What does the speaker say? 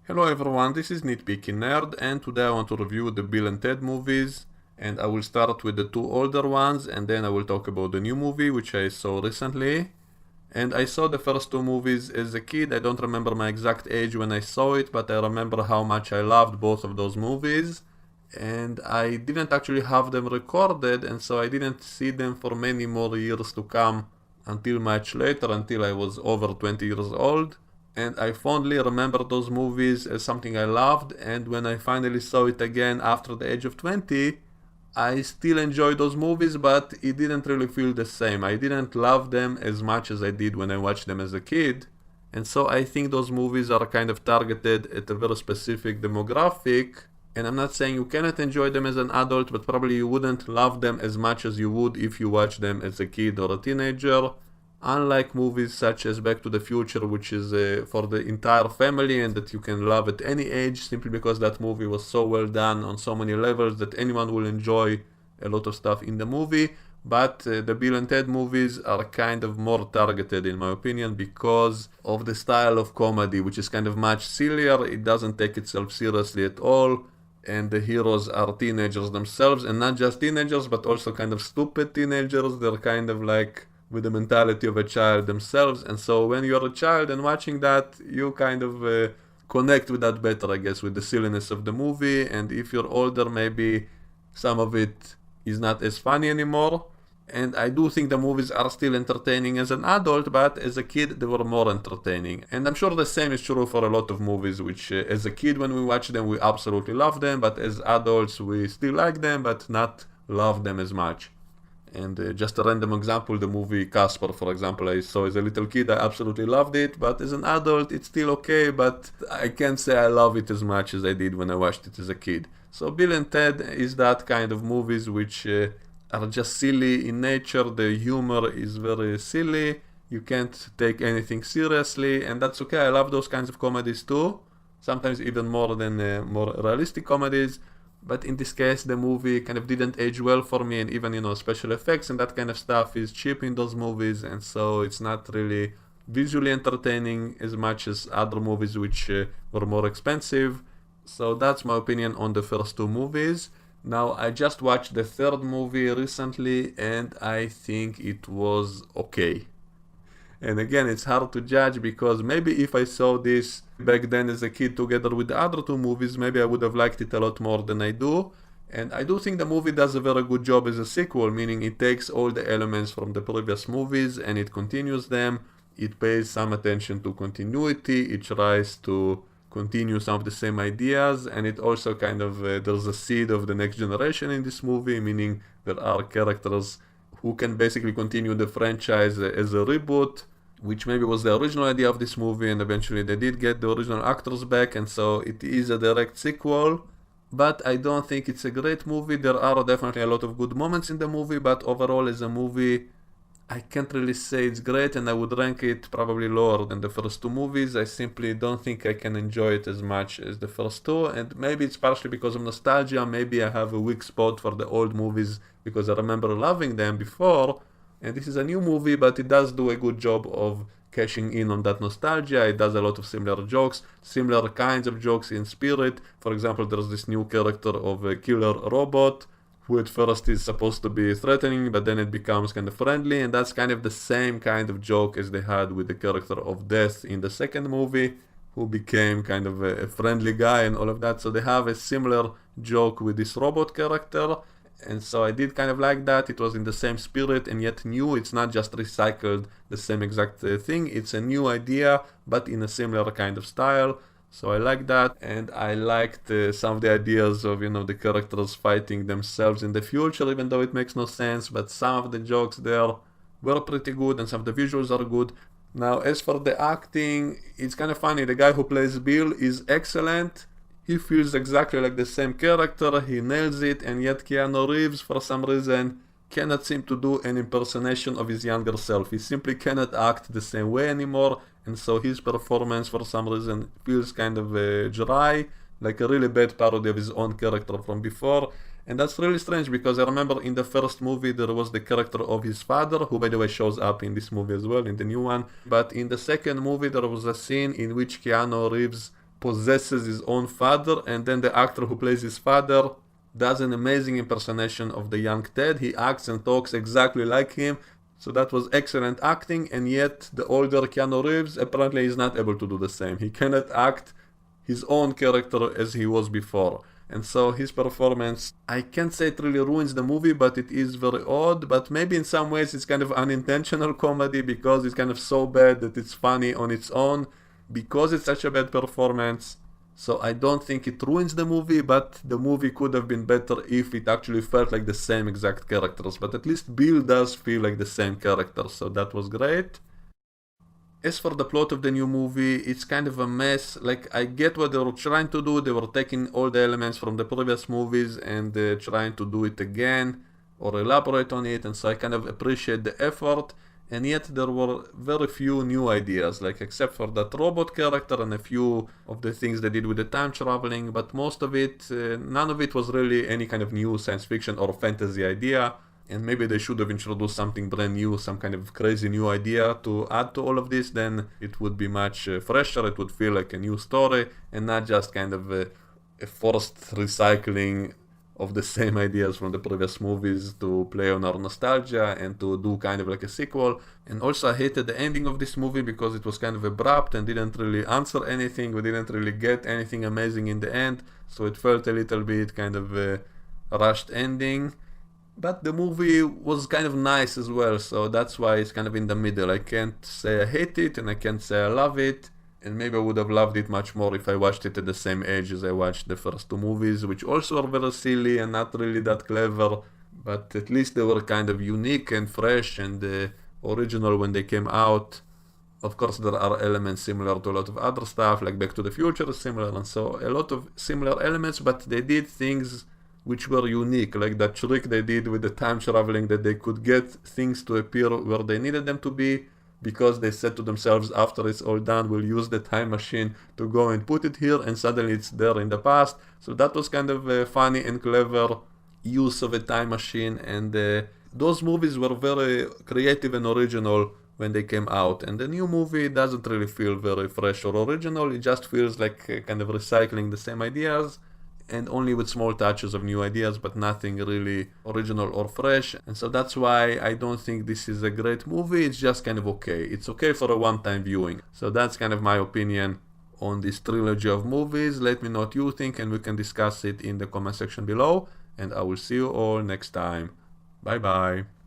Hello everyone, this is Nitpicking Nerd, and today I want to review the Bill and Ted movies, and I will start with the two older ones, and then I will talk about the new movie which I saw recently. And I saw the first two movies as a kid. I don't remember my exact age when I saw it, but I remember how much I loved both of those movies. And I didn't actually have them recorded, and so I didn't see them for many more years to come until much later, until I was over 20 years old. And I fondly remember those movies as something I loved, and when I finally saw it again after the age of 20, I still enjoy those movies, but it didn't really feel the same. I didn't love them as much as I did when I watched them as a kid. And so I think those movies are kind of targeted at a very specific demographic. And I'm not saying you cannot enjoy them as an adult, but probably you wouldn't love them as much as you would if you watched them as a kid or a teenager. Unlike movies such as Back to the Future, which is for the entire family and that you can love at any age simply because that movie was so well done on so many levels that anyone will enjoy a lot of stuff in the movie. But the Bill and Ted movies are kind of more targeted in my opinion because of the style of comedy, which is kind of much sillier. It doesn't take itself seriously at all, and the heroes are teenagers themselves, and not just teenagers but also kind of stupid teenagers. They're kind of like with the mentality of a child themselves, and so when you're a child and watching that, you kind of connect with that better, I guess, with the silliness of the movie. And if you're older, maybe some of it is not as funny anymore. And I do think the movies are still entertaining as an adult, but as a kid they were more entertaining. And I'm sure the same is true for a lot of movies, which as a kid when we watch them we absolutely love them, but as adults we still like them but not love them as much. And just a random example, the movie Casper, for example, I saw as a little kid, I absolutely loved it, but as an adult it's still okay, but I can't say I love it as much as I did when I watched it as a kid. So Bill and Ted is that kind of movies which are just silly in nature. The humor is very silly, you can't take anything seriously, and that's okay. I love those kinds of comedies too, sometimes even more than more realistic comedies. But in this case, the movie kind of didn't age well for me, and even, special effects and that kind of stuff is cheap in those movies, and so it's not really visually entertaining as much as other movies which were more expensive. So that's my opinion on the first two movies. Now, I just watched the third movie recently, and I think it was okay. And again, it's hard to judge because maybe if I saw this back then as a kid together with the other two movies, maybe I would have liked it a lot more than I do. And I do think the movie does a very good job as a sequel, meaning it takes all the elements from the previous movies and it continues them. It pays some attention to continuity, it tries to continue some of the same ideas, and it also kind of, there's a seed of the next generation in this movie, meaning there are characters who can basically continue the franchise as a reboot, which maybe was the original idea of this movie, and eventually they did get the original actors back, and so it is a direct sequel. But I don't think it's a great movie. There are definitely a lot of good moments in the movie, but overall as a movie, I can't really say it's great, and I would rank it probably lower than the first two movies. I simply don't think I can enjoy it as much as the first two, and maybe it's partially because of nostalgia. Maybe I have a weak spot for the old movies because I remember loving them before, and this is a new movie, but it does do a good job of cashing in on that nostalgia. It does a lot of similar jokes, similar kinds of jokes in spirit. For example, there's this new character of a killer robot who at first is supposed to be threatening, but then it becomes kind of friendly, and that's kind of the same kind of joke as they had with the character of Death in the second movie, who became kind of a friendly guy and all of that. So they have a similar joke with this robot character, and so I did kind of like that. It was in the same spirit and yet new. It's not just recycled the same exact thing, it's a new idea but in a similar kind of style. So I like that, and I liked some of the ideas of the characters fighting themselves in the future, even though it makes no sense, but some of the jokes there were pretty good and some of the visuals are good. Now, as for the acting, it's kind of funny. The guy who plays Bill is excellent. He feels exactly like the same character, he nails it, and yet Keanu Reeves, for some reason, cannot seem to do an impersonation of his younger self. He simply cannot act the same way anymore, and so his performance for some reason feels kind of dry, like a really bad parody of his own character from before. And that's really strange because I remember in the first movie there was the character of his father, who by the way shows up in this movie as well, in the new one. But in the second movie there was a scene in which Keanu Reeves possesses his own father, and then the actor who plays his father does an amazing impersonation of the young Ted. He acts and talks exactly like him. So that was excellent acting, and yet the older Keanu Reeves apparently is not able to do the same. He cannot act his own character as he was before. And so his performance, I can't say it really ruins the movie, but it is very odd. But maybe in some ways it's kind of unintentional comedy because it's kind of so bad that it's funny on its own because it's such a bad performance. So I don't think it ruins the movie, but the movie could have been better if it actually felt like the same exact characters. But at least Bill does feel like the same character, so that was great. As for the plot of the new movie, it's kind of a mess. Like, I get what they were trying to do. They were taking all the elements from the previous movies and trying to do it again or elaborate on it, and so I kind of appreciate the effort. And yet there were very few new ideas, like except for that robot character and a few of the things they did with the time traveling, but most of it, none of it was really any kind of new science fiction or fantasy idea. And maybe they should have introduced something brand new, some kind of crazy new idea to add to all of this, then it would be much fresher, it would feel like a new story, and not just kind of a forced recycling of the same ideas from the previous movies to play on our nostalgia and to do kind of like a sequel. And also I hated the ending of this movie because it was kind of abrupt and didn't really answer anything. We didn't really get anything amazing in the end, so it felt a little bit kind of a rushed ending. But the movie was kind of nice as well, so that's why it's kind of in the middle. I can't say I hate it and I can't say I love it. And maybe I would have loved it much more if I watched it at the same age as I watched the first two movies, which also are very silly and not really that clever, but at least they were kind of unique and fresh and original when they came out. Of course, there are elements similar to a lot of other stuff, like Back to the Future is similar, and so a lot of similar elements, but they did things which were unique, like that trick they did with the time traveling, that they could get things to appear where they needed them to be, because they said to themselves, after it's all done, we'll use the time machine to go and put it here, and suddenly it's there in the past. So that was kind of a funny and clever use of a time machine, and those movies were very creative and original when they came out. And the new movie doesn't really feel very fresh or original, it just feels like kind of recycling the same ideas, and only with small touches of new ideas, but nothing really original or fresh. And so that's why I don't think this is a great movie. It's just kind of okay. It's okay for a one-time viewing. So that's kind of my opinion on this trilogy of movies. Let me know what you think, and we can discuss it in the comment section below. And I will see you all next time. Bye bye.